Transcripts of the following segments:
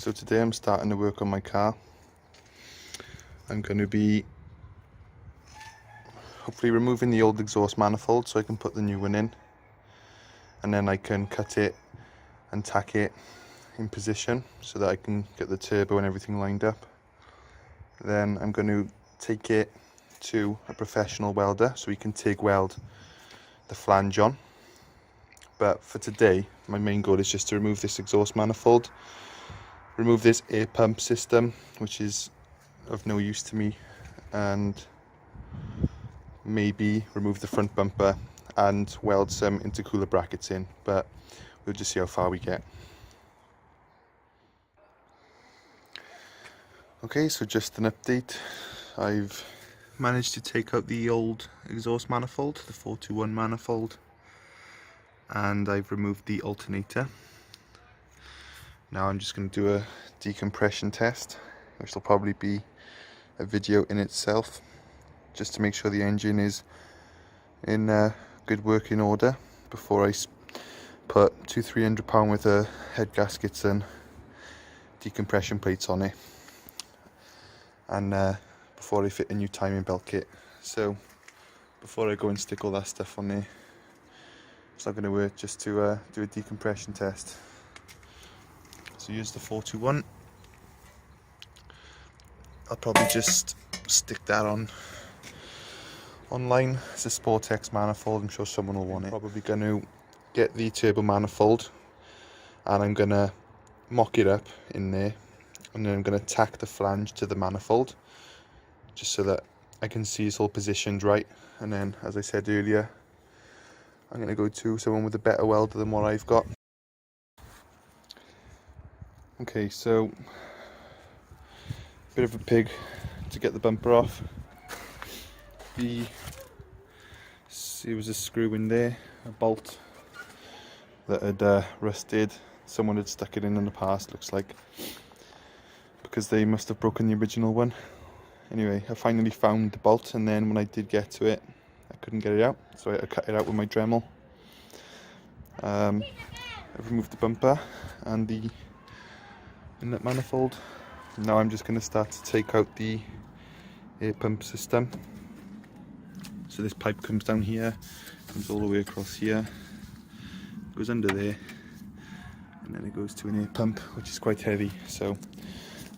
So today I'm starting to work on my car. I'm going to be hopefully removing the old exhaust manifold so I can put the new one in, and then I can cut it and tack it in position so that I can get the turbo and everything lined up. Then I'm going to take it to a professional welder so we can TIG weld the flange on. But for today my main goal is just to remove this exhaust manifold, remove this air pump system which is of no use to me, and maybe remove the front bumper and weld some intercooler brackets in, but we'll just see how far we get. Okay, so just an update. I've managed to take out the old exhaust manifold, the 421 manifold, and I've removed the alternator. Now I'm just going to do a decompression test, which will probably be a video in itself, just to make sure the engine is in good working order before I put 200-300 pound worth of head gaskets and decompression plates on it, and before I fit a new timing belt kit. So before I go and stick all that stuff on there, it's not going to work just to do a decompression test. So here's the 421. I'll probably just stick that online. It's a Sportex manifold. I'm sure someone will want it. Probably going to get the turbo manifold and I'm going to mock it up in there, and then I'm going to tack the flange to the manifold just so that I can see it's all positioned right. And then, as I said earlier, I'm going to go to someone with a better welder than what I've got. Okay, so bit of a pig to get the bumper off. There was a screw in there, a bolt that had rusted. Someone had stuck it in the past, looks like, because they must have broken the original one. Anyway, I finally found the bolt, and then when I did get to it, I couldn't get it out, so I cut it out with my Dremel. I've removed the bumper and the inlet manifold. Now I'm just going to start to take out the air pump system. So this pipe comes down here, comes all the way across here, goes under there, and then it goes to an air pump, which is quite heavy, so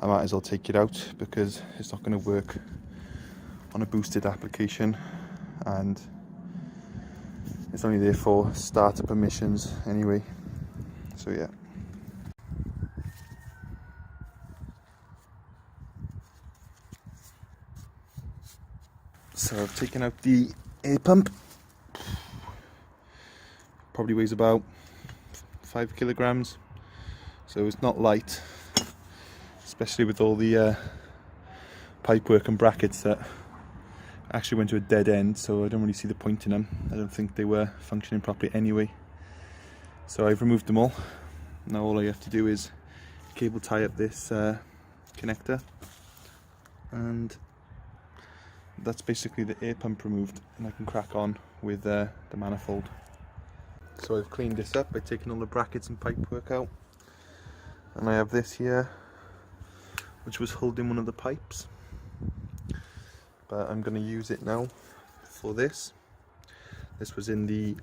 I might as well take it out because it's not going to work on a boosted application, and it's only there for starter permissions anyway. So yeah. So I've taken out the air pump. Probably weighs about 5 kilograms, so it's not light, especially with all the pipework and brackets that actually went to a dead end, so I don't really see the point in them. I don't think they were functioning properly anyway. So I've removed them all. Now all I have to do is cable tie up this connector, and that's basically the air pump removed, and I can crack on with the manifold. So I've cleaned this up by taking all the brackets and pipework out, and I have this here which was holding one of the pipes, but I'm going to use it now for this. This was in the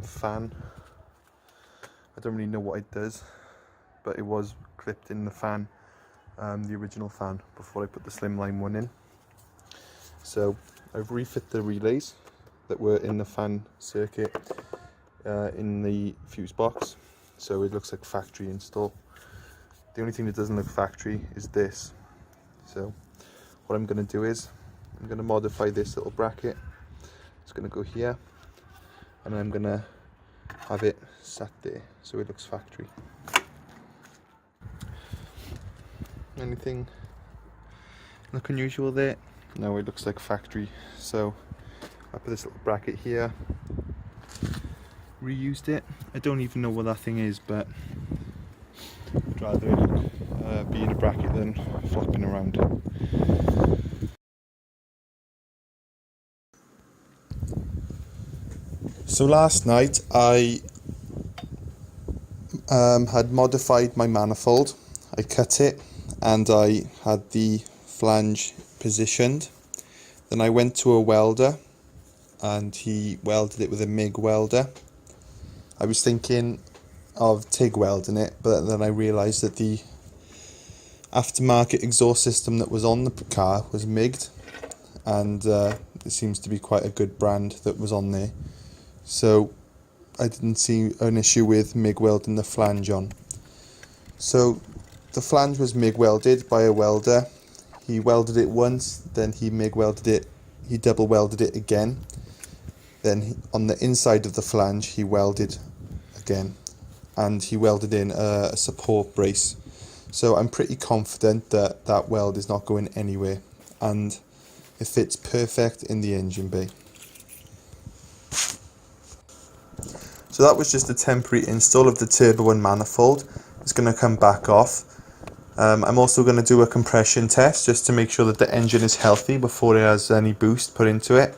fan. I don't really know what it does, but it was clipped in the fan, the original fan, before I put the slimline one in. So I've refit the relays that were in the fan circuit in the fuse box, so it looks like factory install. The only thing that doesn't look factory is this. So what I'm going to do is I'm going to modify this little bracket. It's going to go here, and I'm going to have it sat there so it looks factory. Anything look unusual there? No, it looks like factory. So I put this little bracket here, reused it. I don't even know what that thing is, but I'd rather it be in a bracket than flopping around. So last night I had modified my manifold. I cut it and I had the flange positioned. Then I went to a welder and he welded it with a MIG welder. I was thinking of TIG welding it, but then I realised that the aftermarket exhaust system that was on the car was MIG'd, and it seems to be quite a good brand that was on there, so I didn't see an issue with MIG welding the flange on. So the flange was MIG welded by a welder. He welded it once, then he MIG welded it, he double welded it again, then on the inside of the flange he welded again, and he welded in a support brace. So I'm pretty confident that that weld is not going anywhere, and it fits perfect in the engine bay. So that was just a temporary install of the turbo and manifold. It's going to come back off. I'm also going to do a compression test just to make sure that the engine is healthy before it has any boost put into it.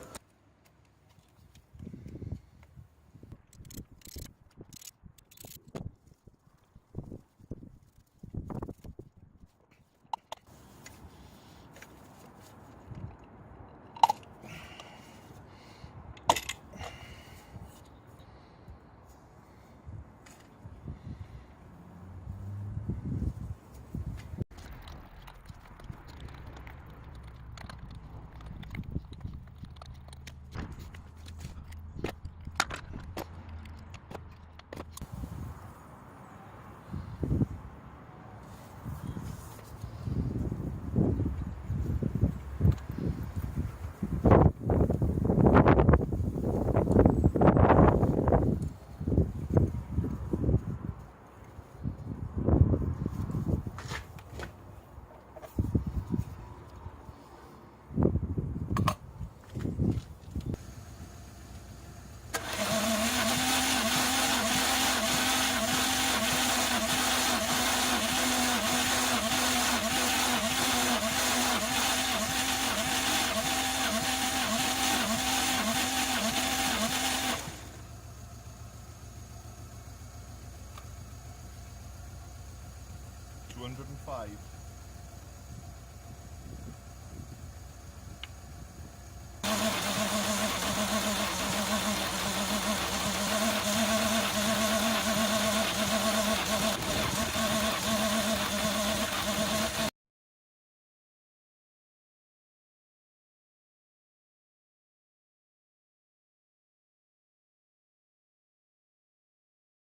$205.